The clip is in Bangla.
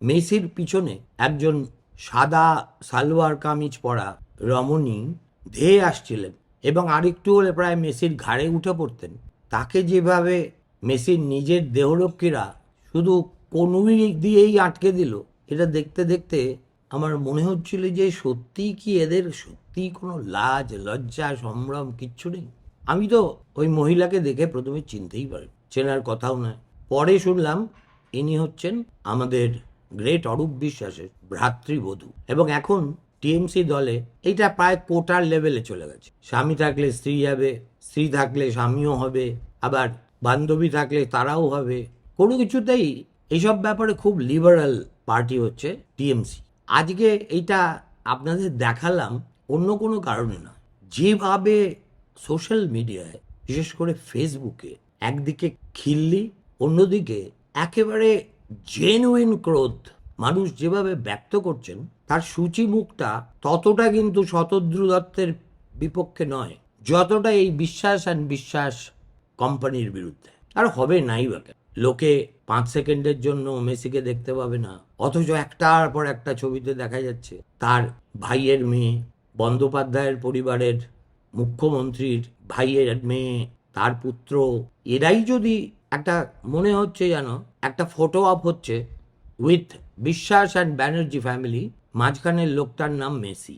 মেসির পিছনে একজন সাদা সালোয়ার কামিজ পরা রমণী ধেয়ে আসছিলেন এবং আরেকটু হলে প্রায় মেসির ঘাড়ে উঠে পড়তেন। তাকে যেভাবে মেসির নিজের দেহরক্ষীরা শুধু কনুই দিয়েই আটকে দিল, এটা দেখতে দেখতে আমার মনে হচ্ছিল যে সত্যিই কি এদের সত্যিই কোনো লাজ লজ্জা সম্ভ্রম কিচ্ছু নেই। আমি তো ওই মহিলাকে দেখে প্রথমে চিনতেই পারি, চেনার কথাও নয়। পরে শুনলাম ইনি হচ্ছেন আমাদের গ্রেট অরূপ বিশ্বাসের ভ্রাতৃবধূ, এবং এখন টিএমসি দলে এইটা প্রায় কোটার লেভেলে চলে গেছে। স্বামী থাকলে স্ত্রী হবে, স্ত্রী থাকলে স্বামীও হবে, আবার বান্ধবী থাকলে তারাও হবে। কোনো কিছুতেই এইসব ব্যাপারে খুব লিবারাল পার্টি হচ্ছে টিএমসি। আজকে এইটা আপনাদের দেখালাম অন্য কোনো কারণে না, যেভাবে সোশ্যাল মিডিয়ায় বিশেষ করে ফেসবুকে একদিকে খিল্লি, অন্যদিকে একেবারে জেনুইন ক্রোধ মানুষ যেভাবে ব্যক্ত করছেন, তার সূচি মুখটা ততটা কিন্তু শতদ্রু দত্তের বিপক্ষে নয় যতটা এই বিশ্বাস অ্যান্ড বিশ্বাস কোম্পানির বিরুদ্ধে। আর হবে নাই বা কেন? লোকে 5 সেকেন্ডের জন্য মেসিকে দেখতে পাবে না, অথচ একটার পর একটা ছবিতে দেখা যাচ্ছে তার ভাইয়ের মেয়ে, বন্দ্যোপাধ্যায়ের পরিবারের মুখ্যমন্ত্রীর ভাইয়ের মেয়ে, তার পুত্র, এরাই যদি একটা, মনে হচ্ছে যেন একটা ফটো অপ হচ্ছে উইথ বিশ্বাস অ্যান্ড ব্যানার্জি ফ্যামিলি, মাঝখানের লোকটার নাম মেসি।